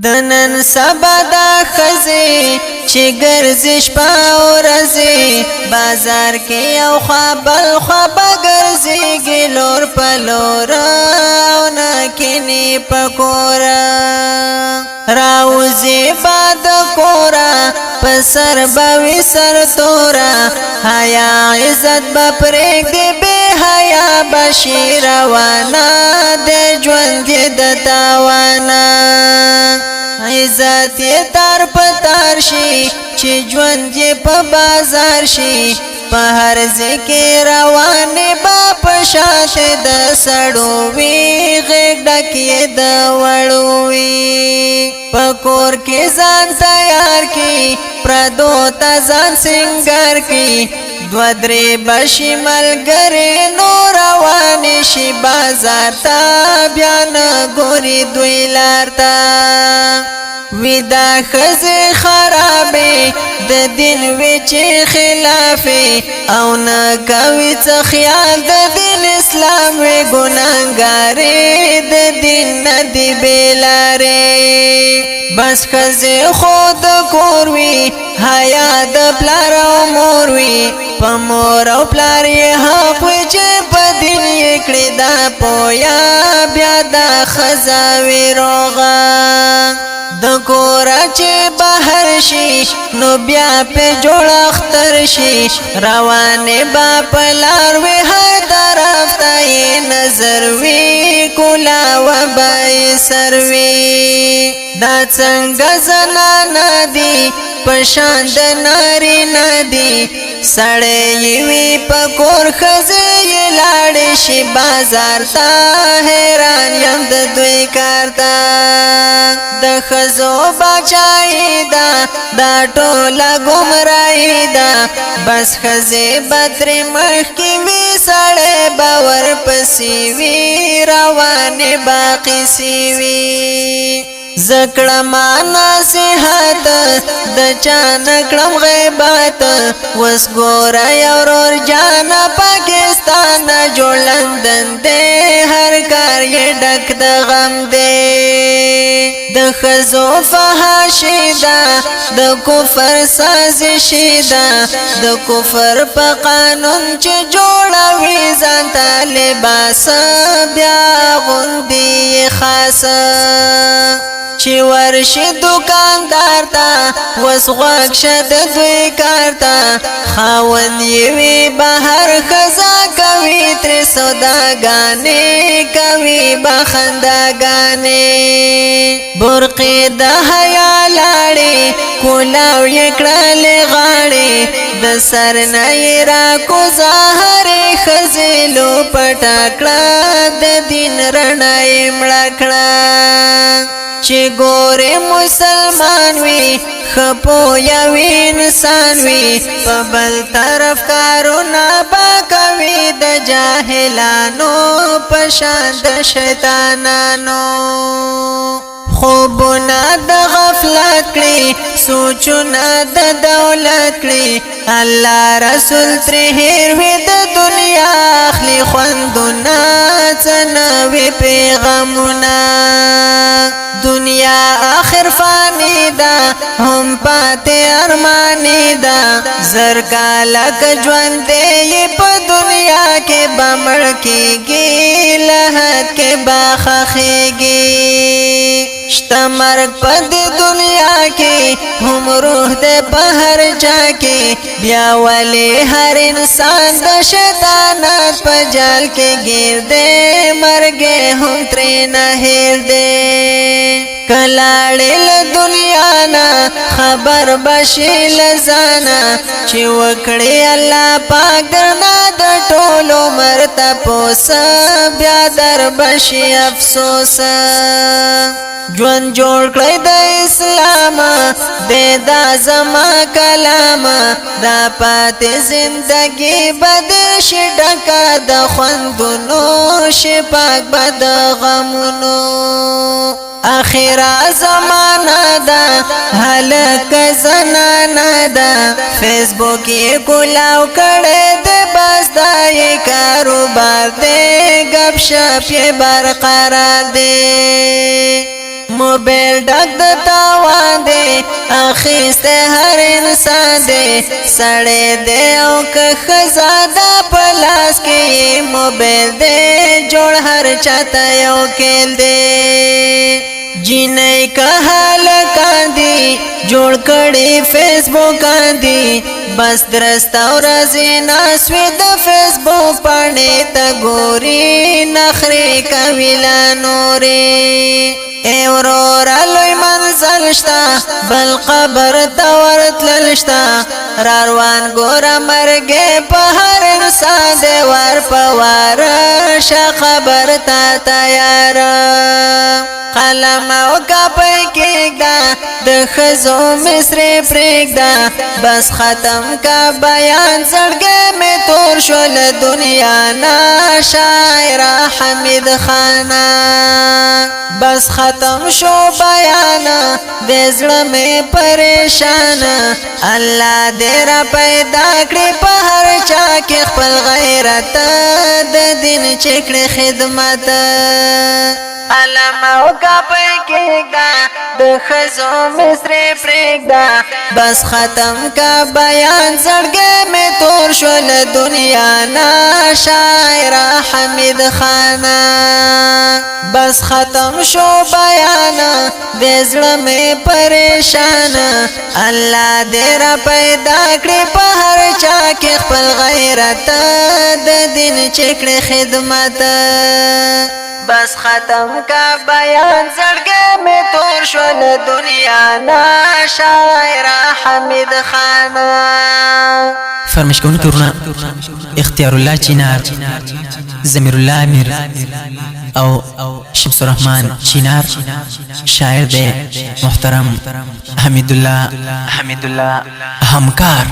دنن سبا دا خزی چی گرزی شپا و رزی بازار کی او خوابل خوابا گرزی گلور پلورا او ناکینی پکورا راوزی باد کورا پسر باوی سر تورا حیا عزت بپریک دی بی حیا بشی روانا دی جوند د تاوانا عزت یې تار پتار شي چې ژوند یې په بازار شي په هر ځکه روانې با په شاته د سړو وی غېږ ډکې د وړو وی په کور کې ځان تیار کی پردو ته ځان سنگار کی دو درې بشي ملګری نو روانې شي بازار ته بیا نه ګوري دوی لار ته ودا خزه خرابه د دین وچ خلافه او نه کوي څه خیال د دین اسلام وی ګناګارې د دین ندی بیلاره بس خزه خود کور وی حیا د پلار او مور وی په مور او پلار یې حق وی چې په دین یې کړی دا پویا بیا د خزاوی روغه د کورا چې بهر شي نو بیا په جوړ اختر شي روانه با پلار وی هر طرف ته نظر وی کولا و بای سروي دا څنګه زنانه دي پشان د ناری ندی سړی وی پکور خزه لاړ شي بازار ته حیران یم د دوی کارتا د خزو بچای دا ټوله گمراهی دا بس خزه بدر مخ کی وی سړی باور پسی وی روانه باقی سی وی زکړه ما نصیحت د چا نکړم غیبت وس ګور اور جان پاکستان جوړندن دې هر کار یې ډک د غم دې د خزو فحاشیدا د کفر سازش دا د کفر په قانون چې جوړوي ځان ته لباس بیا غوندي خاصه چې ورشي دکاندار تا وسغوک شد دوی کارتا خاون یوی بهر خزا کوي تر سوداګانې کوي بخنداګانې برقې د حیا لاړې کولاو یکړلې غاړې د سر نه را کو زهر خزلو پټکړه د دین رڼا مړکړه چې ګوره مسلمان وي خپو یوی انسان وی په بل طرف کارونه باکوي د جاهلانو پشان د شیطانانو خوبونه د غفلت کړي سوچونه د دولت کړي الله رسول تر هیر وي د دنیا اخلي خوندونه څنوي پیغامونه دنیا آخر فانی دا هم پاتے ارمانی دا زرکالا کجوان دے پا دنیا کے بمڑ کی گی لحد کے باخخی گی شتا مرگ پا دی دنیا کی هم روح دے بہر جا کی بیا ولی ہر انسان دا شیطانات پا جال کے گیر دے مرگے هم ترینا ہیر دے کلاړل دنیا نا خبر بشي لزانا چې وکړي الله پاک درنا د ټولو مرته پوس بیا در بشي افسوس ژوند جوړ کړی د اسلام د دا زما کلام دا پاتې زندگی بد شي ډکه د خوندونو شي پاک بد غمونو آخرا زمانہ دا حلق زنانا دا فیسبوک یہ کلاو کڑے دے بس دا یہ کاروبار دے گپ شپ یہ برقرار دے موبایل ډک د تاوان دی اخیسته هر انسان دی سړی دی او که ښځه ده په لاس کې موبایل دی جوړ هر چاته یو کیل دی جینۍ که هلکان دي جوړ کړي فیسبوکان دي بس درسته ورځې ناسوي د فیسبوک پاڼې ته ګوري نخرې کوي لا نورې ای وروره لوی منزل شته بل قبر ته ورتلل شته را روان ګوره مرګې په هر انسان دی ور په واره شه قبر ته تیاره قلم او کاپی کېږده د ښځو مصرې پرېږده بس ختم کا بیان زړګی مې تور شو له دنیا نه شاعره حمید خانه بس ختم شو بیان د زړه مې پریشان الله دې را پیدا کړي په هر چا کې خپل غیرت د دین چې کړي خدمت علم او کاپی کېږده د ښځو مصرې پرېږده بس ختم کا بیان زړګی مې تور شو له دنیا نه شاعره حمید خانه بس ختم شو بیان د زړه مې پریشان الله دې را پیدا کړي په هر چا کې خپل غیرت د دین چې کړي خدمت بس ختم کا بیان زړګی مې تور شو له دنیا نه شاعره حمید خانه فرمایش کوونکي ورونه اختیار الله چینار ضمیر الله امیر او شمس الرحمن چینار شاعر دے محترم حمید الله همکار